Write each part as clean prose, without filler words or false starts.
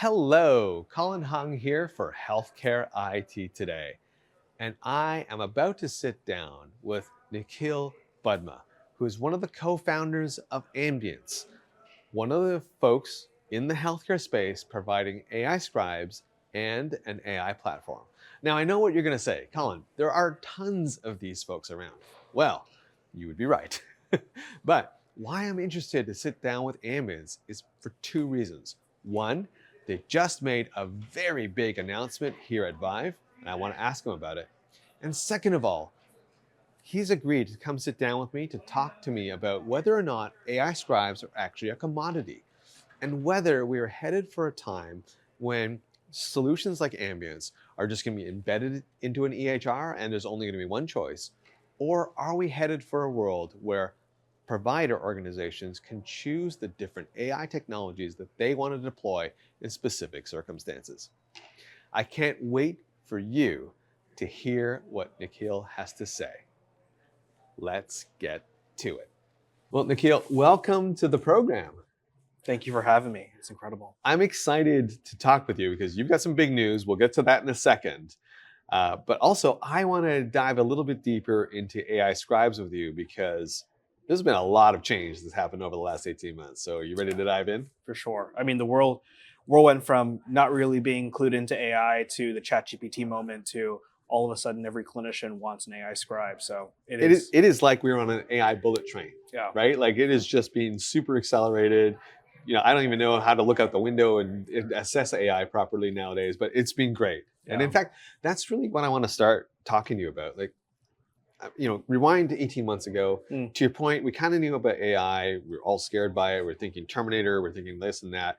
Hello, Colin Hung here for Healthcare IT Today. And I am about to sit down with Nikhil Buduma, who is one of the co-founders of Ambience, one of the folks in the healthcare space providing AI scribes and an AI platform. Now, I know what you're going to say, Colin, there are tons of these folks around. Well, you would be right. But why I'm interested to sit down with Ambience is for two reasons. One, they just made a very big announcement here at Vive, and I want to ask him about it. And second of all, he's agreed to come sit down with me to talk to me about whether or not AI scribes are actually a commodity, and whether we are headed for a time when solutions like Ambience are just going to be embedded into an EHR and there's only going to be one choice, or are we headed for a world where provider organizations can choose the different AI technologies that they want to deploy in specific circumstances. I can't wait for you to hear what Nikhil has to say. Let's get to it. Well, Nikhil, welcome to the program. Thank you for having me. It's incredible. I'm excited to talk with you because you've got some big news. We'll get to that in a second. But also, I want to dive a little bit deeper into AI scribes with you because there's been a lot of change that's happened over the last 18 months. So are you ready to dive in? For sure. I mean, the world went from not really being clued into AI to the ChatGPT moment to all of a sudden every clinician wants an AI scribe. So it is like we were on an AI bullet train, right? Like it is just being super accelerated. You know, I don't even know how to look out the window and assess AI properly nowadays, but it's been great. Yeah. And in fact, that's really what I want to start talking to you about. Like, you know, rewind to 18 months ago, to your point, we kind of knew about AI. We were all scared by it. We're thinking Terminator, we're thinking this and that.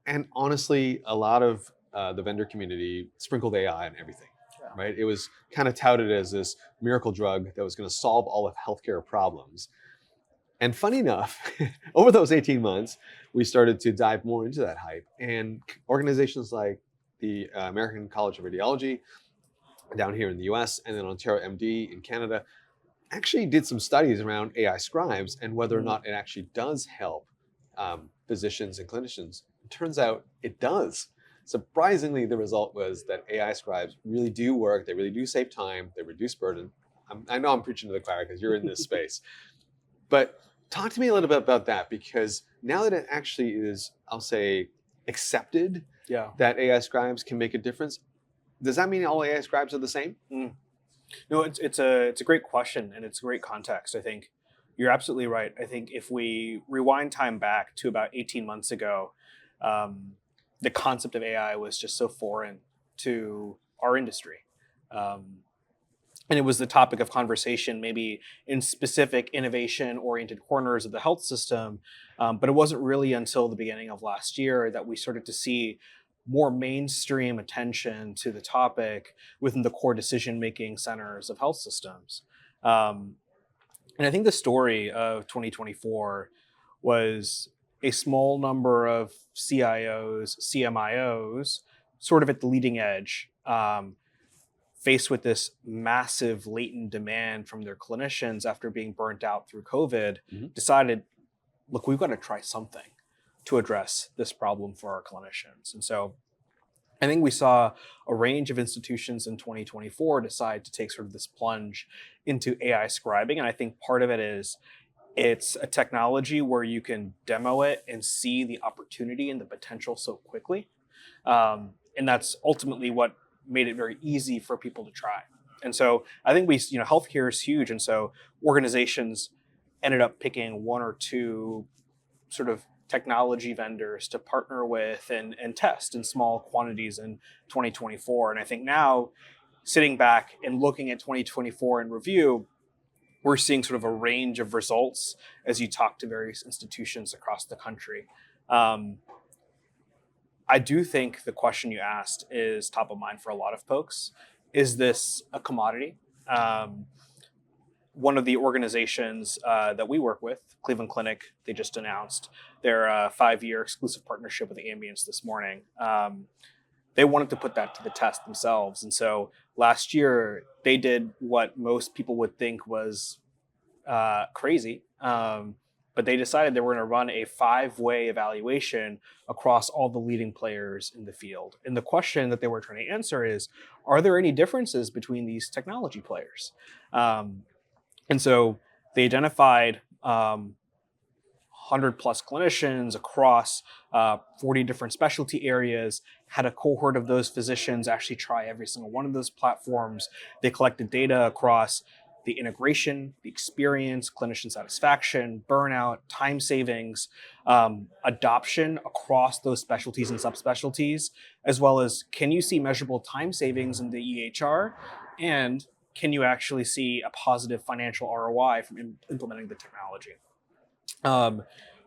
And honestly, a lot of the vendor community sprinkled AI on everything, right? It was kind of touted as this miracle drug that was going to solve all of healthcare problems. And funny enough, over those 18 months, we started to dive more into that hype. And organizations like the American College of Radiology down here in the US, and then Ontario MD in Canada, actually did some studies around AI scribes and whether or not it actually does help physicians and clinicians. It turns out it does. Surprisingly, the result was that AI scribes really do work. They really do save time. They reduce burden. I know I'm preaching to the choir because you're in this space. But talk to me a little bit about that, because now that it actually is, I'll say, accepted that AI scribes can make a difference, does that mean all AI scribes are the same? No, it's a great question, and it's a great context. I think you're absolutely right. I think if we rewind time back to about 18 months ago, the concept of AI was just so foreign to our industry. And it was the topic of conversation, maybe in specific innovation-oriented corners of the health system. But it wasn't really until the beginning of last year that we started to see more mainstream attention to the topic within the core decision-making centers of health systems. And I think the story of 2024 was a small number of CIOs, CMIOs, sort of at the leading edge, faced with this massive latent demand from their clinicians after being burnt out through COVID, decided, look, we've got to try something to address this problem for our clinicians. And so I think we saw a range of institutions in 2024 decide to take sort of this plunge into AI scribing. And I think part of it is it's a technology where you can demo it and see the opportunity and the potential so quickly. And that's ultimately what made it very easy for people to try. And so I think healthcare is huge. And so organizations ended up picking one or two sort of technology vendors to partner with and test in small quantities in 2024. And I think now, sitting back and looking at 2024 in review, we're seeing sort of a range of results as you talk to various institutions across the country. I do think the question you asked is top of mind for a lot of folks. Is this a commodity? One of the organizations that we work with, Cleveland Clinic, they just announced their 5-year exclusive partnership with Ambience this morning. They wanted to put that to the test themselves. And so last year, they did what most people would think was crazy. but they decided they were going to run a 5-way evaluation across all the leading players in the field. And the question that they were trying to answer is, are there any differences between these technology players? And so they identified 100 plus clinicians across 40 different specialty areas, had a cohort of those physicians actually try every single one of those platforms. They collected data across the integration, the experience, clinician satisfaction, burnout, time savings, adoption across those specialties and subspecialties, as well as can you see measurable time savings in the EHR, and can you actually see a positive financial ROI from implementing the technology?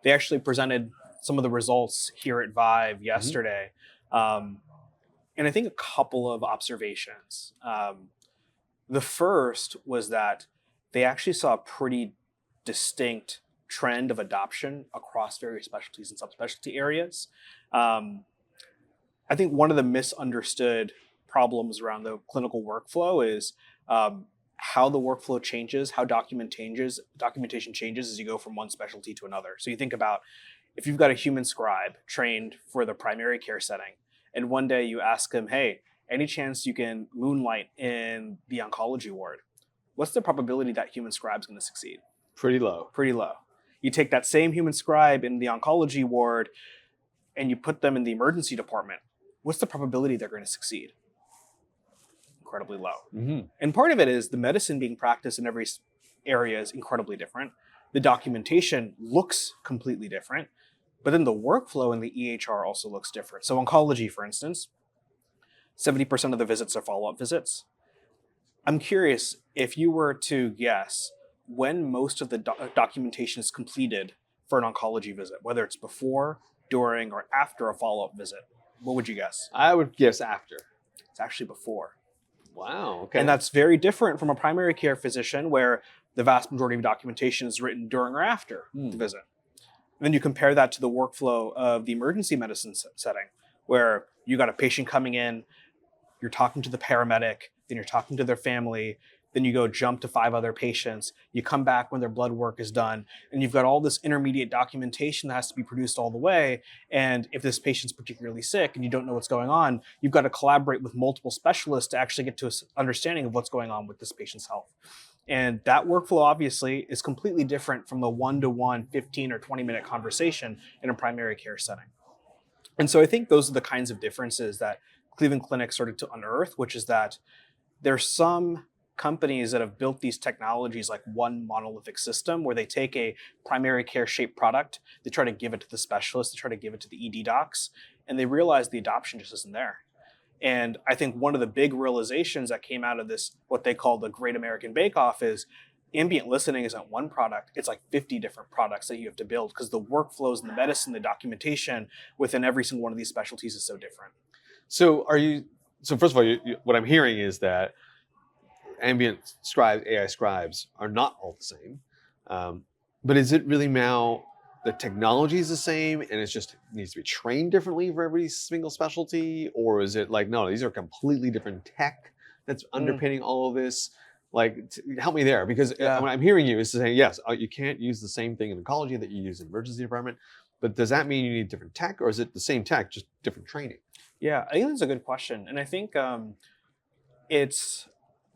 They actually presented some of the results here at Vive yesterday. And I think a couple of observations. The first was that they actually saw a pretty distinct trend of adoption across various specialties and subspecialty areas. I think one of the misunderstood problems around the clinical workflow is how the workflow changes, how documentation changes as you go from one specialty to another. So you think about if you've got a human scribe trained for the primary care setting, and one day you ask him, hey, any chance you can moonlight in the oncology ward? What's the probability that human scribe's going to succeed? Pretty low. Pretty low. You take that same human scribe in the oncology ward and you put them in the emergency department. What's the probability they're going to succeed? Incredibly low. And part of it is the medicine being practiced in every area is incredibly different. The documentation looks completely different, but then the workflow in the EHR also looks different. So oncology, for instance, 70% of the visits are follow-up visits. I'm curious if you were to guess when most of the documentation is completed for an oncology visit, whether it's before, during, or after a follow-up visit. What would you guess? I would guess after. It's actually before. Wow, okay. And that's very different from a primary care physician where the vast majority of documentation is written during or after the visit. And then you compare that to the workflow of the emergency medicine setting where you got a patient coming in, you're talking to the paramedic, then you're talking to their family, then you go jump to 5 other patients, you come back when their blood work is done, and you've got all this intermediate documentation that has to be produced all the way. And if this patient's particularly sick and you don't know what's going on, you've got to collaborate with multiple specialists to actually get to an understanding of what's going on with this patient's health. And that workflow obviously is completely different from the one-to-one 15 or 20-minute conversation in a primary care setting. And so I think those are the kinds of differences that Cleveland Clinic started to unearth, which is that there's some companies that have built these technologies like one monolithic system where they take a primary care shaped product, they try to give it to the specialist, they try to give it to the ED docs, and they realize the adoption just isn't there. And I think one of the big realizations that came out of this, what they call the Great American Bake Off, is ambient listening isn't one product, it's like 50 different products that you have to build because the workflows and the medicine, the documentation within every single one of these specialties is so different. So first of all, what I'm hearing is that ambient scribes, AI scribes are not all the same. But is it really now the technology is the same and it just needs to be trained differently for every single specialty? Or is it like, no, these are completely different tech that's underpinning all of this? Like, help me there, because what I'm hearing you is saying, yes, you can't use the same thing in oncology that you use in emergency department, but does that mean you need different tech, or is it the same tech, just different training? Yeah, I think that's a good question. And I think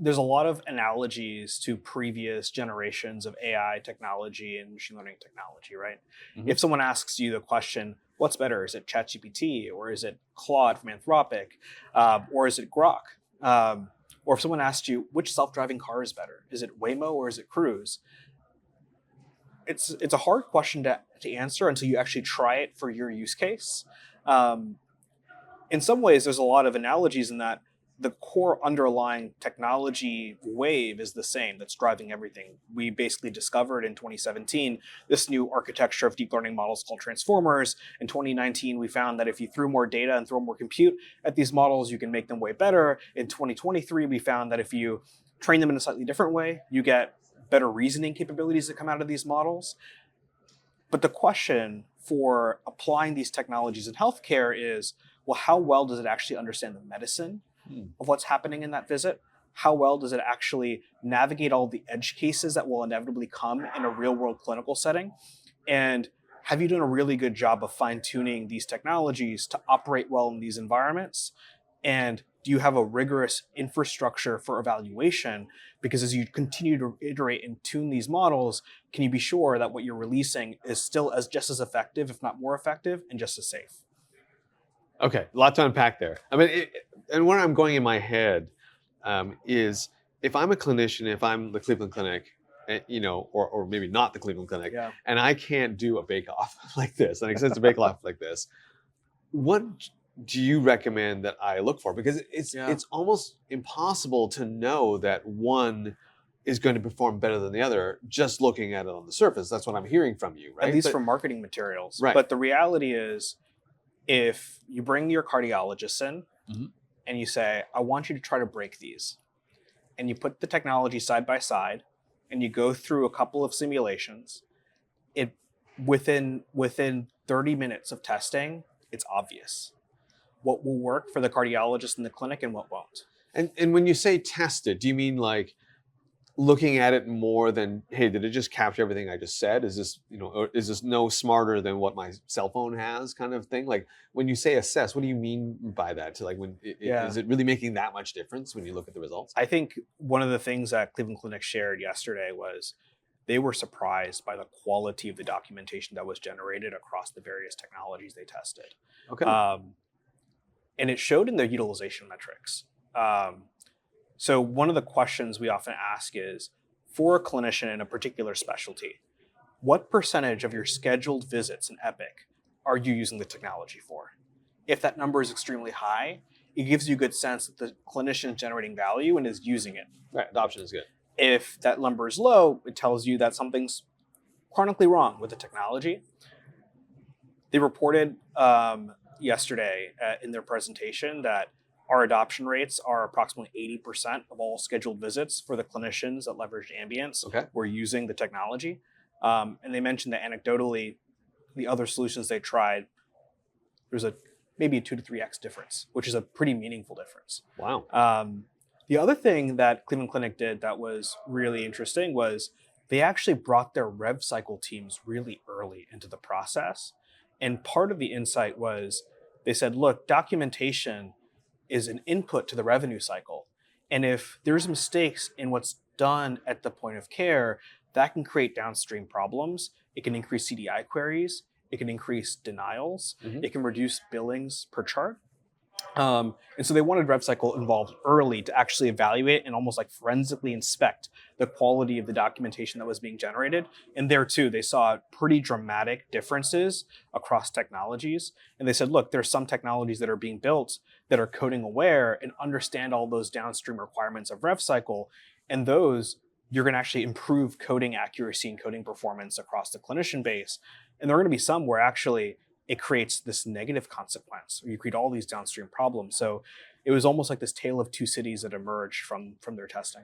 there's a lot of analogies to previous generations of AI technology and machine learning technology, right? If someone asks you the question, what's better? Is it ChatGPT, or is it Claude from Anthropic, or is it Grok? Or if someone asks you, which self-driving car is better? Is it Waymo or is it Cruise? It's a hard question to answer until you actually try it for your use case. In some ways, there's a lot of analogies in that the core underlying technology wave is the same that's driving everything. We basically discovered in 2017 this new architecture of deep learning models called transformers. In 2019, we found that if you threw more data and throw more compute at these models, you can make them way better. In 2023, we found that if you train them in a slightly different way, you get better reasoning capabilities that come out of these models. But the question for applying these technologies in healthcare is, well, how well does it actually understand the medicine of what's happening in that visit? How well does it actually navigate all the edge cases that will inevitably come in a real world clinical setting? And have you done a really good job of fine-tuning these technologies to operate well in these environments? And do you have a rigorous infrastructure for evaluation? Because as you continue to iterate and tune these models, can you be sure that what you're releasing is still just as effective, if not more effective, and just as safe? Okay, a lot to unpack there. I mean, and where I'm going in my head is if I'm a clinician, if I'm the Cleveland Clinic, or maybe not the Cleveland Clinic, and I can't do a bake-off like this, an extensive bake-off like this, what do you recommend that I look for? Because it's almost impossible to know that one is going to perform better than the other just looking at it on the surface. That's what I'm hearing from you, right? At least from marketing materials. Right. But the reality is, if you bring your cardiologist in and you say, I want you to try to break these, and you put the technology side by side and you go through a couple of simulations, within 30 minutes of testing, it's obvious what will work for the cardiologist in the clinic and what won't. And when you say test it, do you mean like looking at it more than, hey, did it just capture everything I just said? Is this, or is this no smarter than what my cell phone has, kind of thing? Like when you say assess, what do you mean by that? To like is it really making that much difference when you look at the results? I think one of the things that Cleveland Clinic shared yesterday was they were surprised by the quality of the documentation that was generated across the various technologies they tested. Okay. And it showed in their utilization metrics. So one of the questions we often ask is, for a clinician in a particular specialty, what percentage of your scheduled visits in Epic are you using the technology for? If that number is extremely high, it gives you a good sense that the clinician is generating value and is using it. Right, adoption is good. If that number is low, it tells you that something's chronically wrong with the technology. They reported yesterday in their presentation that our adoption rates are approximately 80% of all scheduled visits for the clinicians that leveraged Ambience were using the technology. And they mentioned that anecdotally, the other solutions they tried, there's maybe a 2 to 3x difference, which is a pretty meaningful difference. Wow. The other thing that Cleveland Clinic did that was really interesting was they actually brought their rev cycle teams really early into the process. And part of the insight was they said, look, documentation is an input to the revenue cycle. And if there's mistakes in what's done at the point of care, that can create downstream problems. It can increase CDI queries. It can increase denials. It can reduce billings per chart. And so they wanted RevCycle involved early to actually evaluate and almost like forensically inspect the quality of the documentation that was being generated. And there too, they saw pretty dramatic differences across technologies. And they said, look, there's some technologies that are being built that are coding aware and understand all those downstream requirements of RevCycle. And those, you're going to actually improve coding accuracy and coding performance across the clinician base. And there are going to be some where actually it creates this negative consequence, or you create all these downstream problems. So it was almost like this tale of two cities that emerged from their testing.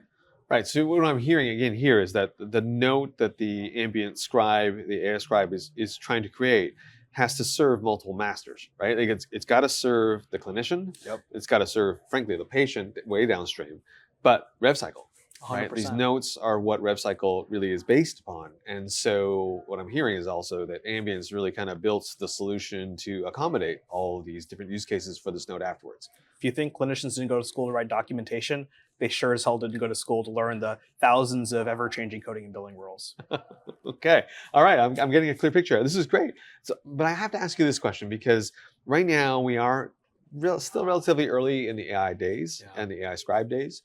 Right. So what I'm hearing again here is that the note that the ambient scribe, the AI scribe is trying to create has to serve multiple masters, right? Like it's got to serve the clinician. Yep. It's got to serve, frankly, the patient way downstream, but RevCycle. 100%. Right? These notes are what RevCycle really is based upon. And so what I'm hearing is also that Ambience really kind of built the solution to accommodate all these different use cases for this note afterwards. If you think clinicians didn't go to school to write documentation, they sure as hell didn't go to school to learn the thousands of ever-changing coding and billing rules. Okay. All right. I'm getting a clear picture. This is great. So, but I have to ask you this question because right now we are still relatively early in the AI days and the AI scribe days.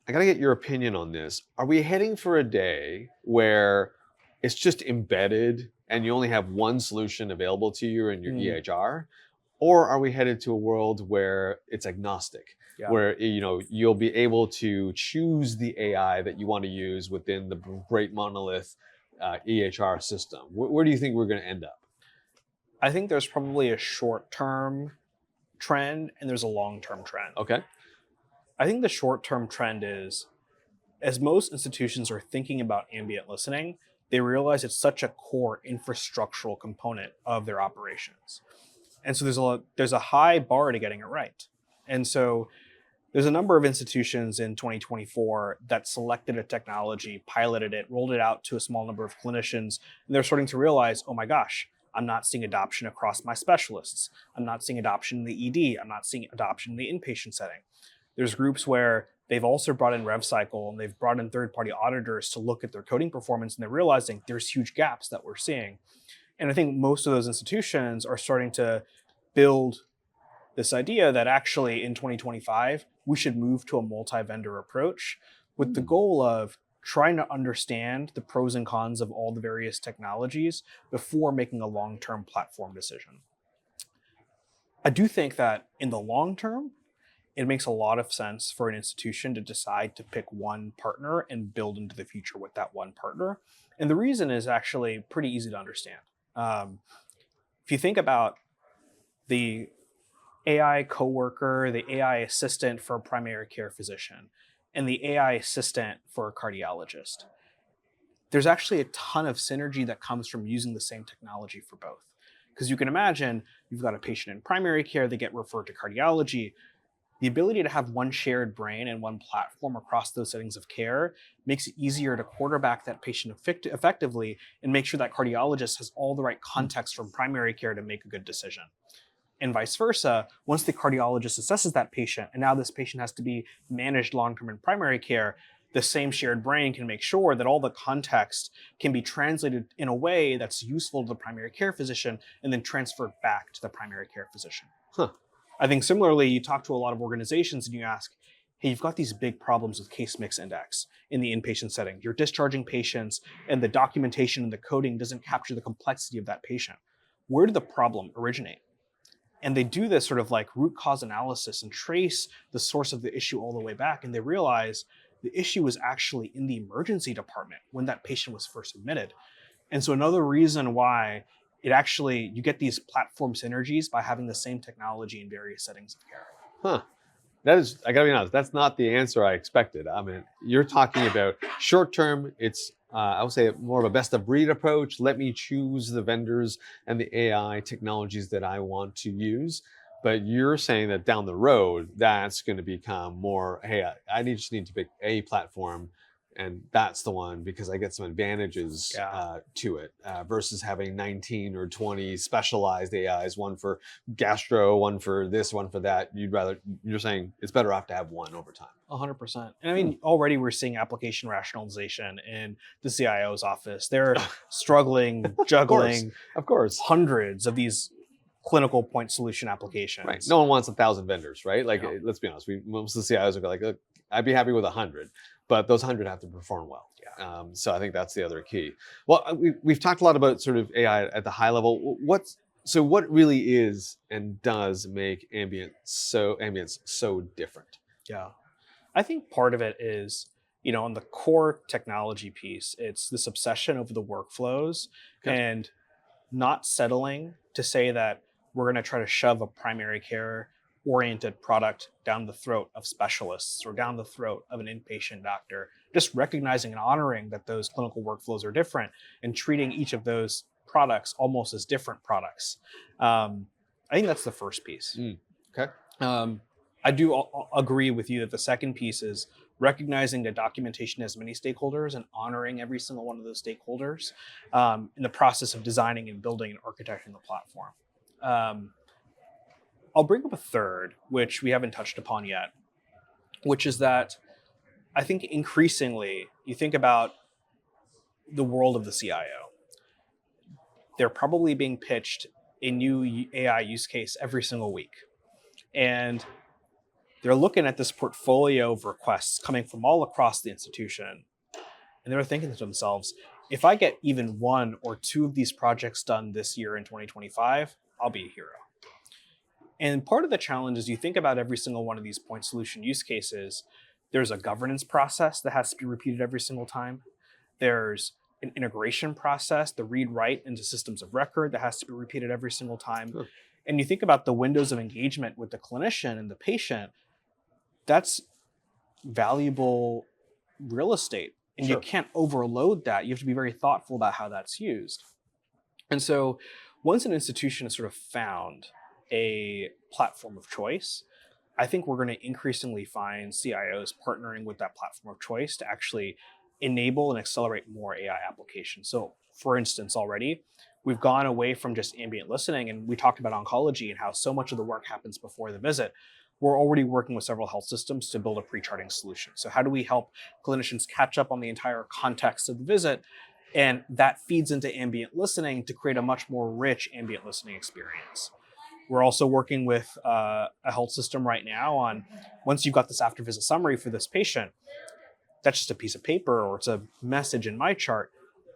I got to get your opinion on this. Are we heading for a day where it's just embedded and you only have one solution available to you in your EHR? Or are we headed to a world where it's agnostic, where you'll be able to choose the AI that you want to use within the great monolith EHR system? Where do you think we're going to end up? I think there's probably a short-term trend and there's a long-term trend. Okay. I think the short-term trend is, as most institutions are thinking about ambient listening, they realize it's such a core infrastructural component of their operations. And so there's a high bar to getting it right. And so There's a number of institutions in 2024 that selected a technology, piloted it, rolled it out to a small number of clinicians, and they're starting to realize, oh my gosh, I'm not seeing adoption across my specialists. I'm not seeing adoption in the ED. I'm not seeing adoption in the inpatient setting. There's groups where they've also brought in RevCycle and they've brought in third-party auditors to look at their coding performance, and they're realizing there's huge gaps that we're seeing. And I think most of those institutions are starting to build this idea that actually in 2025, we should move to a multi-vendor approach with the goal of trying to understand the pros and cons of all the various technologies before making a long-term platform decision. I do think that in the long term, it makes a lot of sense for an institution to decide to pick one partner and build into the future with that one partner. And the reason is actually pretty easy to understand. If you think about the AI coworker, the AI assistant for a primary care physician, and the AI assistant for a cardiologist, there's actually a ton of synergy that comes from using the same technology for both. Because you can imagine you've got a patient in primary care, they get referred to cardiology. The ability to have one shared brain and one platform across those settings of care makes it easier to quarterback that patient effectively and make sure that cardiologist has all the right context from primary care to make a good decision. And vice versa, once the cardiologist assesses that patient, and now this patient has to be managed long-term in primary care, the same shared brain can make sure that all the context can be translated in a way that's useful to the primary care physician and then transferred back to the primary care physician. I think similarly, you talk to a lot of organizations and you ask, hey, you've got these big problems with case mix index in the inpatient setting. You're discharging patients and the documentation and the coding doesn't capture the complexity of that patient. Where did the problem originate? And they do this sort of like root cause analysis and trace the source of the issue all the way back. And they realize the issue was actually in the emergency department when that patient was first admitted. And so another reason why you get these platform synergies by having the same technology in various settings of care. That is, I gotta be honest, that's not the answer I expected. I mean, you're talking about short term, it's, I would say more of a best of breed approach. Let me choose the vendors and the AI technologies that I want to use. But you're saying that down the road, that's going to become more, hey, I just need to pick a platform, and that's the one because I get some advantages to it versus having 19 or 20 specialized AIs, one for gastro, one for this, one for that. You're saying it's better off to have one over time. 100%. And I mean, already we're seeing application rationalization in the CIO's office. They're struggling, juggling, of course, hundreds of these clinical point solution applications. Right. No one wants 1,000 vendors, right? Like, let's be honest. Most of the CIOs would be like, look, I'd be happy with 100, but those 100 have to perform well. Yeah. So I think that's the other key. Well, we've talked a lot about sort of AI at the high level. What really is and does make Ambience so different? Yeah. I think part of it is, on the core technology piece, it's this obsession over the workflows and not settling to say that we're going to try to shove a primary care oriented product down the throat of specialists or down the throat of an inpatient doctor, just recognizing and honoring that those clinical workflows are different and treating each of those products almost as different products. I think that's the first piece. Okay. I do agree with you that the second piece is recognizing that documentation has many stakeholders and honoring every single one of those stakeholders in the process of designing and building and architecting the platform. I'll bring up a third, which we haven't touched upon yet, which is that I think increasingly you think about the world of the CIO. They're probably being pitched a new AI use case every single week. And they're looking at this portfolio of requests coming from all across the institution. And they're thinking to themselves, if I get even one or two of these projects done this year in 2025, I'll be a hero. And part of the challenge is you think about every single one of these point solution use cases, there's a governance process that has to be repeated every single time. There's an integration process, the read-write into systems of record that has to be repeated every single time. Sure. And you think about the windows of engagement with the clinician and the patient, that's valuable real estate. And you can't overload that. You have to be very thoughtful about how that's used. And so once an institution has sort of found a platform of choice, I think we're going to increasingly find CIOs partnering with that platform of choice to actually enable and accelerate more AI applications. So for instance, already, we've gone away from just ambient listening, and we talked about oncology and how so much of the work happens before the visit. We're already working with several health systems to build a pre-charting solution. So how do we help clinicians catch up on the entire context of the visit? And that feeds into ambient listening to create a much more rich ambient listening experience. We're also working with a health system right now on, once you've got this after visit summary for this patient, that's just a piece of paper or it's a message in my chart.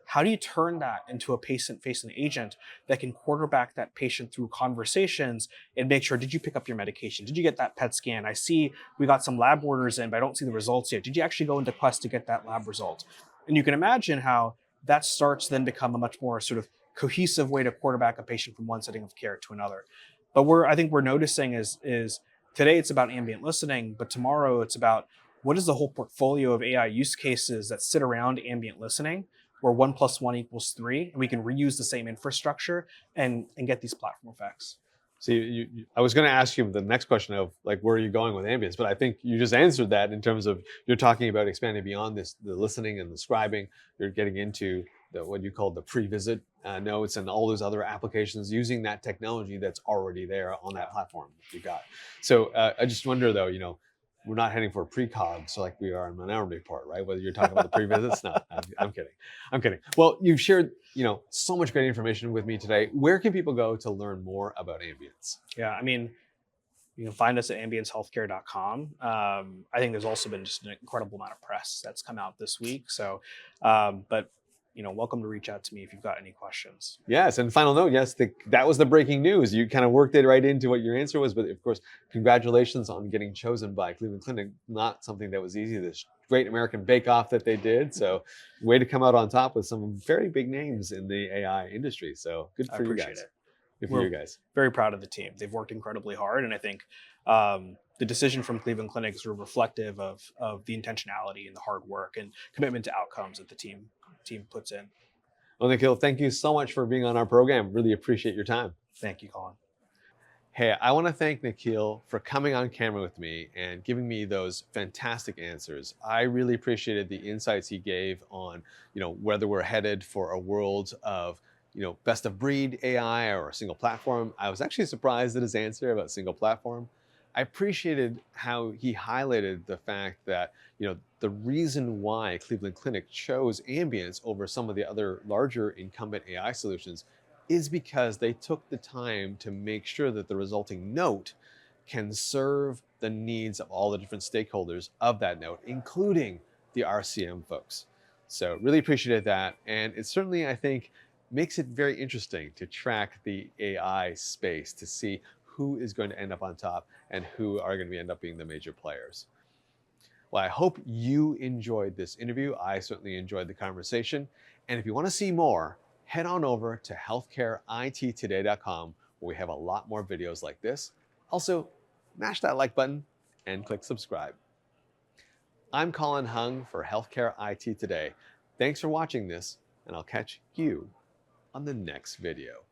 How do you turn that into a patient-facing agent that can quarterback that patient through conversations and make sure, did you pick up your medication? Did you get that PET scan? I see we got some lab orders in, but I don't see the results yet. Did you actually go into Quest to get that lab result? And you can imagine how that starts to then become a much more sort of cohesive way to quarterback a patient from one setting of care to another. But I think we're noticing is today it's about ambient listening, but tomorrow it's about what is the whole portfolio of AI use cases that sit around ambient listening, where 1 + 1 = 3, and we can reuse the same infrastructure and get these platform effects. See, I was going to ask you the next question of like, where are you going with Ambience? But I think you just answered that in terms of you're talking about expanding beyond this, the listening and the scribing. You're getting into what you call the pre-visit notes and all those other applications using that technology that's already there on that platform you got. So I just wonder though, we're not heading for a precog, so like we are in Minority Report, right? Whether you're talking about the pre-visits, no, I'm kidding. Well, you've shared, so much great information with me today. Where can people go to learn more about Ambience? Yeah, I mean, you can find us at ambiencehealthcare.com. I think there's also been just an incredible amount of press that's come out this week. So, but welcome to reach out to me if you've got any questions. Yes, and final note, yes, that was the breaking news. You kind of worked it right into what your answer was, but of course, congratulations on getting chosen by Cleveland Clinic. Not something that was easy, this great American bake-off that they did. So way to come out on top with some very big names in the AI industry. So good for you guys. Good for you guys. Very proud of the team. They've worked incredibly hard, and I think the decision from Cleveland Clinic is reflective of the intentionality and the hard work and commitment to outcomes that the team puts in. Well, Nikhil, thank you so much for being on our program. Really appreciate your time. Thank you, Colin. Hey, I want to thank Nikhil for coming on camera with me and giving me those fantastic answers. I really appreciated the insights he gave on, whether we're headed for a world of, best of breed AI or a single platform. I was actually surprised at his answer about single platform. I appreciated how he highlighted the fact that, the reason why Cleveland Clinic chose Ambience over some of the other larger incumbent AI solutions is because they took the time to make sure that the resulting note can serve the needs of all the different stakeholders of that note, including the RCM folks. So really appreciated that. And it certainly, I think, makes it very interesting to track the AI space to see who is going to end up on top and who are going to end up being the major players. Well, I hope you enjoyed this interview. I certainly enjoyed the conversation. And if you want to see more, head on over to healthcareittoday.com, where we have a lot more videos like this. Also, mash that like button and click subscribe. I'm Colin Hung for Healthcare IT Today. Thanks for watching this, and I'll catch you on the next video.